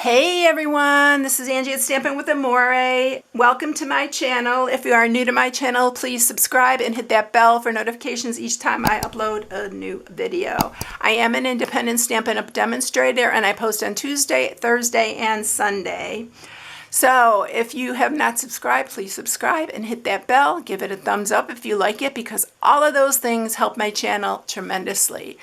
Hey everyone, this is Angie at StampingWithAmore. Welcome to my channel. If you are new to my channel, please subscribe and hit that bell for notifications each time I upload a new video. I am an independent Stampin' Up! Demonstrator and I post on Tuesday, Thursday, and Sunday. So if you have not subscribed, please subscribe and hit that bell. Give it a thumbs up if you like it, because all of those things help my channel tremendously.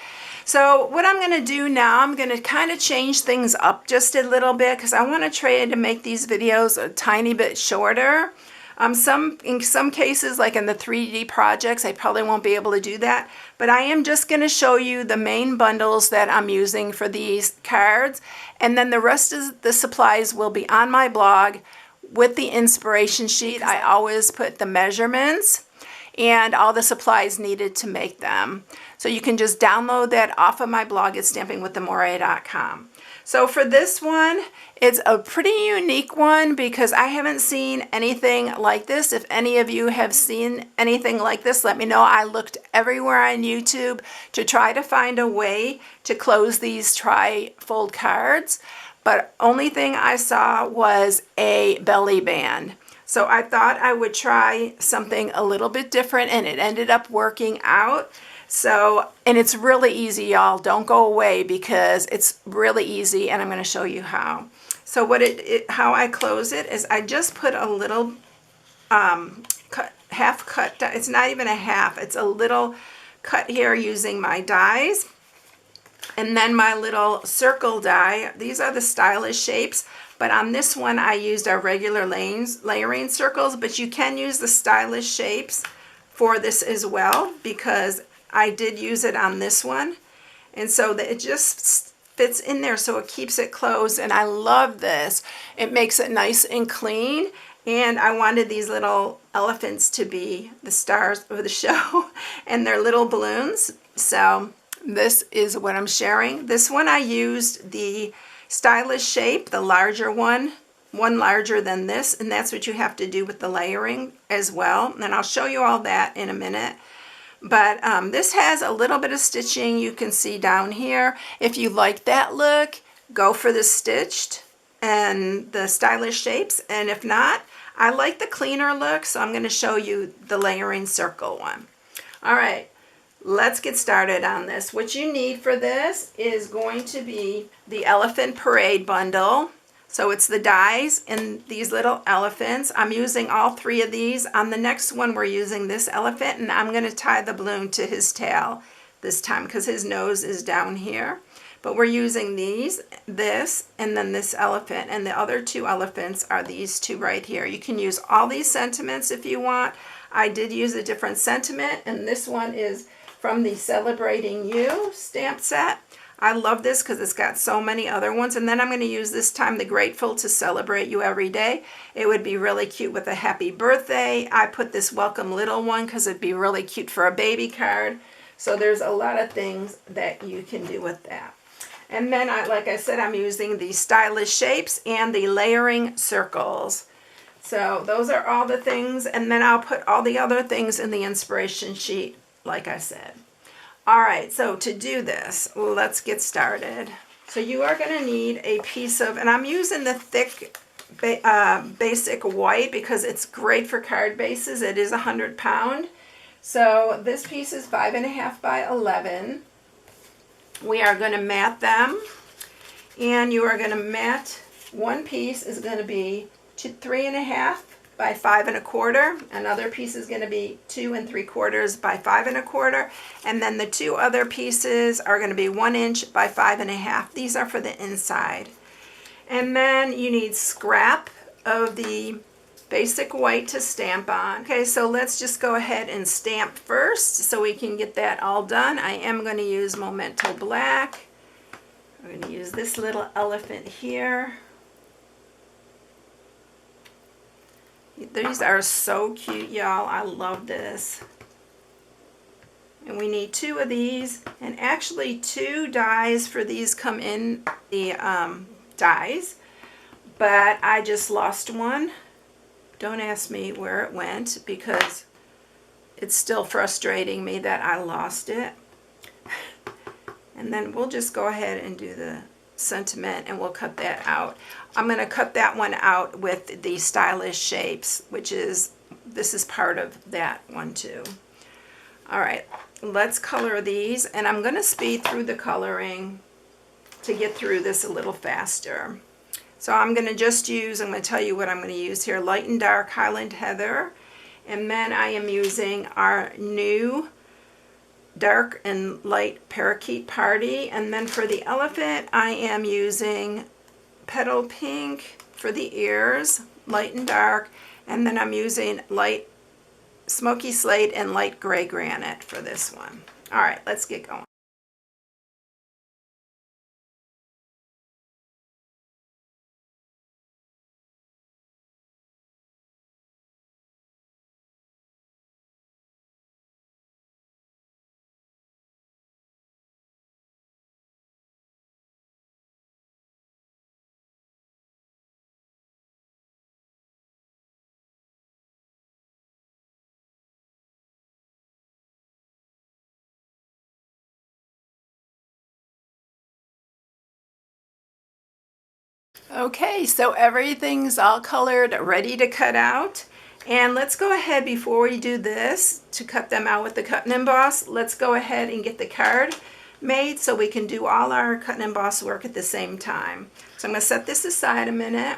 So what I'm going to do now, I'm going to kind of change things up just a little bit because I want to try to make these videos a tiny bit shorter. In some cases, like in the 3D projects, I probably won't be able to do that. But I am just going to show you the main bundles that I'm using for these cards. And then the rest of the supplies will be on my blog with the inspiration sheet. I always put the measurements and all the supplies needed to make them. So you can just download that off of my blog at stampingwithamore.com. So for this one, it's a pretty unique one because I haven't seen anything like this. If any of you have seen anything like this, let me know. I looked everywhere on YouTube to try to find a way to close these tri-fold cards, but only thing I saw was a belly band. So I thought I would try something a little bit different, and it ended up working out. So, and it's really easy, y'all. Don't go away because it's really easy, and I'm going to show you how. So how I close it is I just put a little half cut. It's not even a half. It's a little cut here using my dies. And then my little circle die. These are the stylish shapes. But on this one, I used our regular layering circles, but you can use the stylish shapes for this as well, because I did use it on this one. And so that it just fits in there, so it keeps it closed. And I love this. It makes it nice and clean. And I wanted these little elephants to be the stars of the show, and they're little balloons. So this is what I'm sharing. This one I used the stylish shape, the larger one larger than this, and that's what you have to do with the layering as well. And I'll show you all that in a minute. But this has a little bit of stitching you can see down here. If you like that look, go for the stitched and the stylish shapes. And if not, I like the cleaner look, so I'm going to show you the layering circle one. All right. Let's get started on this. What you need for this is going to be the Elephant Parade bundle. So it's the dies and these little elephants. I'm using all three of these. On the next one, we're using this elephant, and I'm going to tie the balloon to his tail this time because his nose is down here. But we're using this, and then this elephant. And the other two elephants are these two right here. You can use all these sentiments if you want. I did use a different sentiment, and this one is from the Celebrating You stamp set. I love this because it's got so many other ones. And then I'm going to use this time the Grateful to celebrate you every day. It would be really cute with a happy birthday. I put this Welcome Little one because it'd be really cute for a baby card. So there's a lot of things that you can do with that. And then, like I said, I'm using the stylish shapes and the layering circles. So those are all the things. And then I'll put all the other things in the inspiration sheet, like I said. All right, so to do this, let's get started. So you are going to need a piece of, and I'm using the thick basic white because it's great for card bases. It is 100 pound. So this piece is 5.5 by 11. We are going to mat them, and you are going to mat, one piece is going to be 3.5 by 5 1/4. Another piece is going to be 2 3/4 by 5 1/4, and then the two other pieces are going to be 1 inch by 5 1/2. These are for the inside. And then you need scrap of the basic white to stamp on. Okay, so let's just go ahead and stamp first so we can get that all done. I am going to use Memento Black. I'm going to use this little elephant here. These are so cute, y'all. I love this. And we need 2 of these, and actually 2 dies for these come in the dies, but I just lost one. Don't ask me where it went because it's still frustrating me that I lost it. And then we'll just go ahead and do the sentiment, and we'll cut that out. I'm going to cut that one out with the stylish shapes, which is, this is part of that one too. All right, let's color these, and I'm going to speed through the coloring to get through this a little faster. So I'm going to just use, I'm going to tell you what I'm going to use here, light and dark Highland Heather, and then I am using our new dark and light Parakeet Party, and then for the elephant I am using Petal Pink for the ears, light and dark, and then I'm using light Smoky Slate and light gray granite for this one. All right, let's get going. Okay, so everything's all colored, ready to cut out. And let's go ahead, before we do this, to cut them out with the cut and emboss, let's go ahead and get the card made so we can do all our cut and emboss work at the same time. So I'm going to set this aside a minute,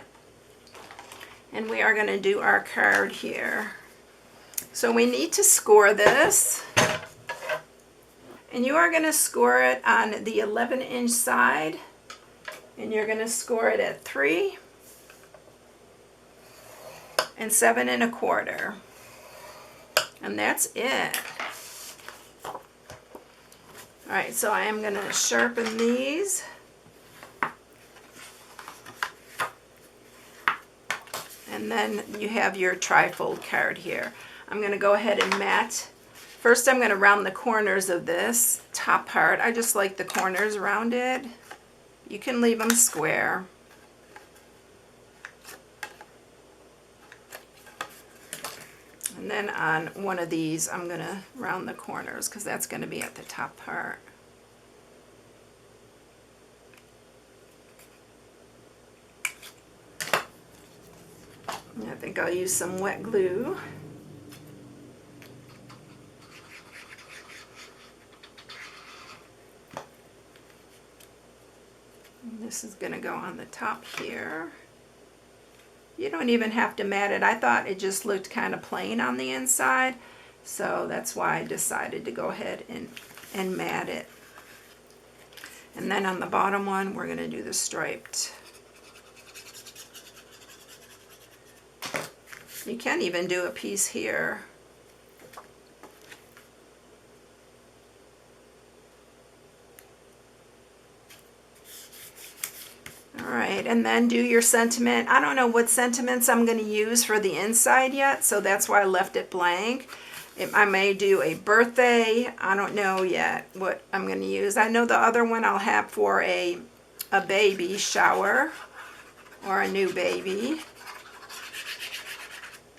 and we are going to do our card here. So we need to score this, and you are going to score it on the 11-inch side. And you're going to score it at 3 and 7 1/4. And that's it. All right, so I am going to sharpen these. And then you have your trifold card here. I'm going to go ahead and mat. First I'm going to round the corners of this top part. I just like the corners rounded. You can leave them square. And then on one of these, I'm going to round the corners because that's going to be at the top part. I think I'll use some wet glue. This is going to go on the top here. You don't even have to mat it. I thought it just looked kind of plain on the inside, so that's why I decided to go ahead and mat it. And then on the bottom one, we're going to do the striped. You can even do a piece here. Alright, and then do your sentiment. I don't know what sentiments I'm going to use for the inside yet, so that's why I left it blank. I may do a birthday. I don't know yet what I'm going to use. I know the other one I'll have for a baby shower or a new baby.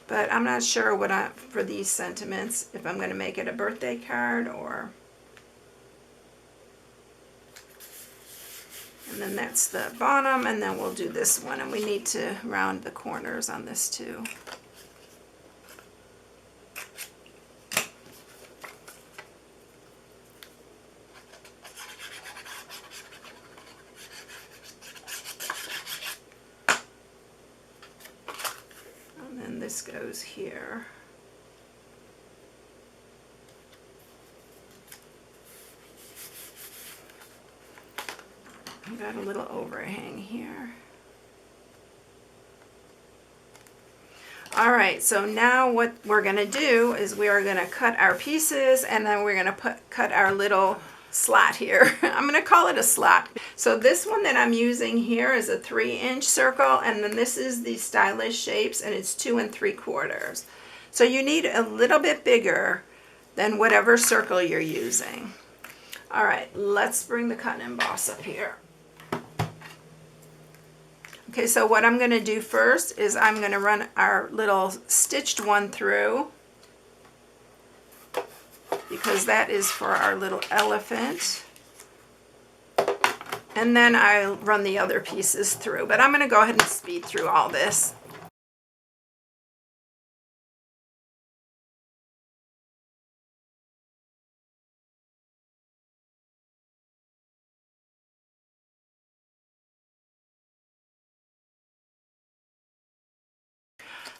But I'm not sure what for these sentiments, if I'm going to make it a birthday card or... And then that's the bottom, and then we'll do this one, and we need to round the corners on this too. And then this goes here. I got a little overhang here. All right, so now what we're going to do is we are going to cut our pieces, and then we're going to cut our little slot here. I'm going to call it a slot. So this one that I'm using here is a 3-inch circle, and then this is the stylish shapes, and it's 2 3/4. So you need a little bit bigger than whatever circle you're using. All right, let's bring the cut and emboss up here. Okay, so what I'm going to do first is I'm going to run our little stitched one through, because that is for our little elephant. and then I'll run the other pieces through. But I'm going to go ahead and speed through all this.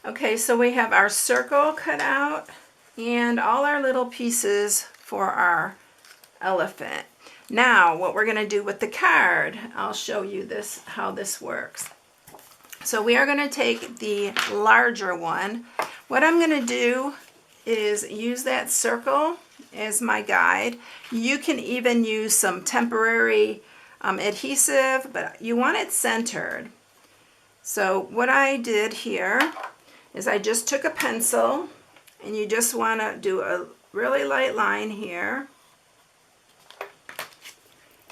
Okay, so we have our circle cut out and all our little pieces for our elephant. Now, what we're going to do with the card, I'll show you this, how this works. So we are going to take the larger one. What I'm going to do is use that circle as my guide. You can even use some temporary adhesive, but you want it centered. So what I did here is I just took a pencil, and you just want to do a really light line here.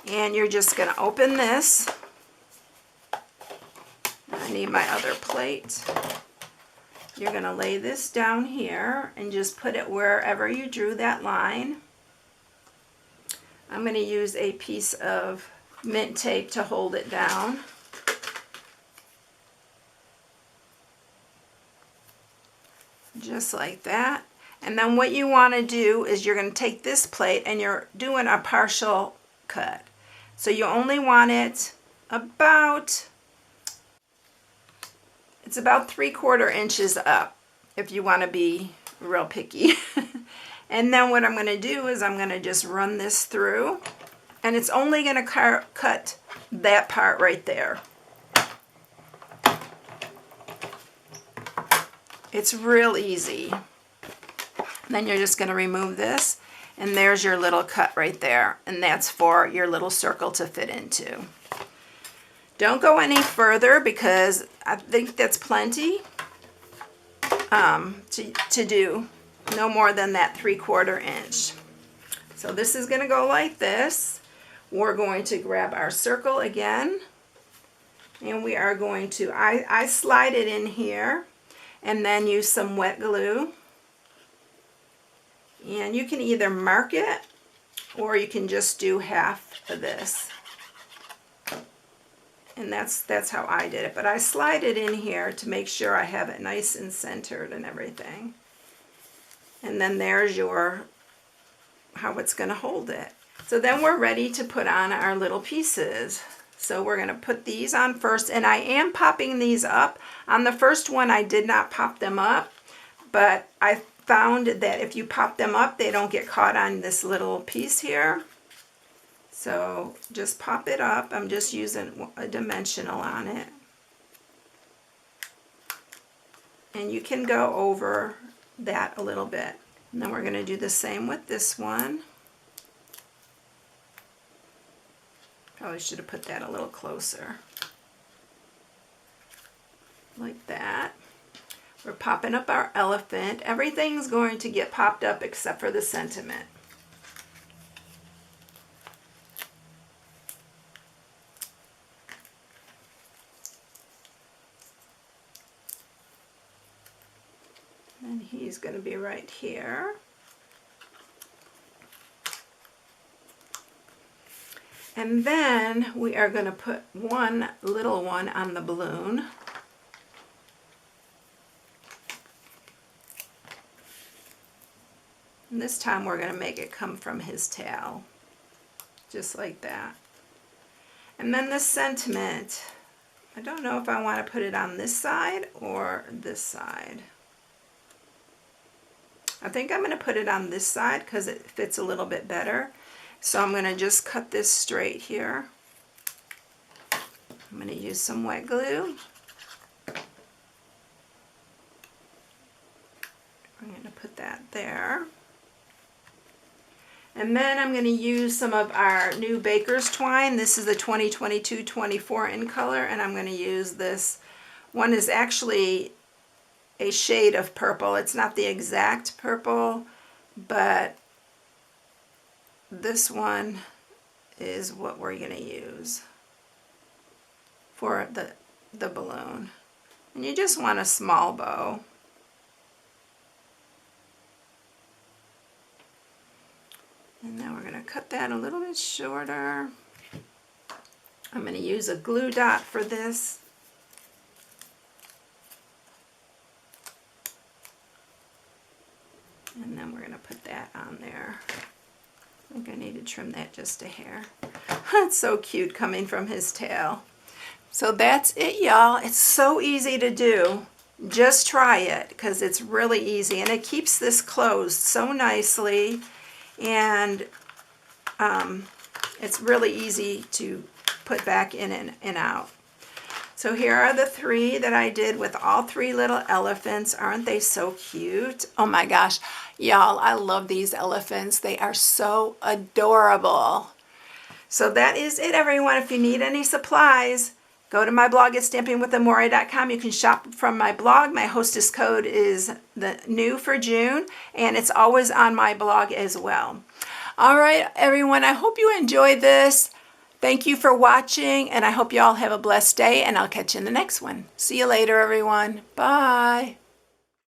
And you're just going to open this. I need my other plate. You're going to lay this down here and just put it wherever you drew that line. I'm going to use a piece of mint tape to hold it down. Just like that. And then what you want to do is you're going to take this plate and you're doing a partial cut. So you only want it about, it's about 3/4 inches up if you want to be real picky. And then what I'm going to do is I'm going to just run this through, and it's only going to cut that part right there. It's real easy. Then you're just going to remove this, and there's your little cut right there, and that's for your little circle to fit into. Don't go any further because I think that's plenty to do. No more than that 3/4 inch. So this is going to go like this. We're going to grab our circle again, and we are going to, I slide it in here, and then use some wet glue. And you can either mark it, or you can just do half of this. And that's how I did it. But I slide it in here to make sure I have it nice and centered and everything. And then there's your, how it's going to hold it. So then we're ready to put on our little pieces. So we're going to put these on first, and I am popping these up. On the first one I did not pop them up, but I found that if you pop them up, they don't get caught on this little piece here. So just pop it up. I'm just using a dimensional on it. And you can go over that a little bit. And then we're going to do the same with this one. Probably should have put that a little closer. Like that. We're popping up our elephant. Everything's going to get popped up except for the sentiment. And he's going to be right here. And then we are going to put one little one on the balloon. And this time we're going to make it come from his tail. Just like that. And then the sentiment. I don't know if I want to put it on this side or this side. I think I'm going to put it on this side because it fits a little bit better. So I'm going to just cut this straight here. I'm going to use some wet glue. I'm going to put that there. And then I'm going to use some of our new Baker's Twine. This is the 2022-24 in color, and I'm going to use this. One is actually a shade of purple. It's not the exact purple, but this one is what we're going to use for the balloon. And you just want a small bow. And then we're going to cut that a little bit shorter. I'm going to use a glue dot for this. And then we're going to put that on there. I think I need to trim that just a hair. It's so cute coming from his tail. So that's it, y'all. It's so easy to do. Just try it because it's really easy. And it keeps this closed so nicely. And it's really easy to put back in and out. So here are the 3 that I did with all 3 little elephants. Aren't they so cute? Oh my gosh, y'all, I love these elephants. They are so adorable. So that is it, everyone. If you need any supplies, go to my blog at stampingwithamore.com. You can shop from my blog. My hostess code is the new for June, and it's always on my blog as well. All right, everyone, I hope you enjoyed this. Thank you for watching, and I hope you all have a blessed day, and I'll catch you in the next one. See you later, everyone. Bye.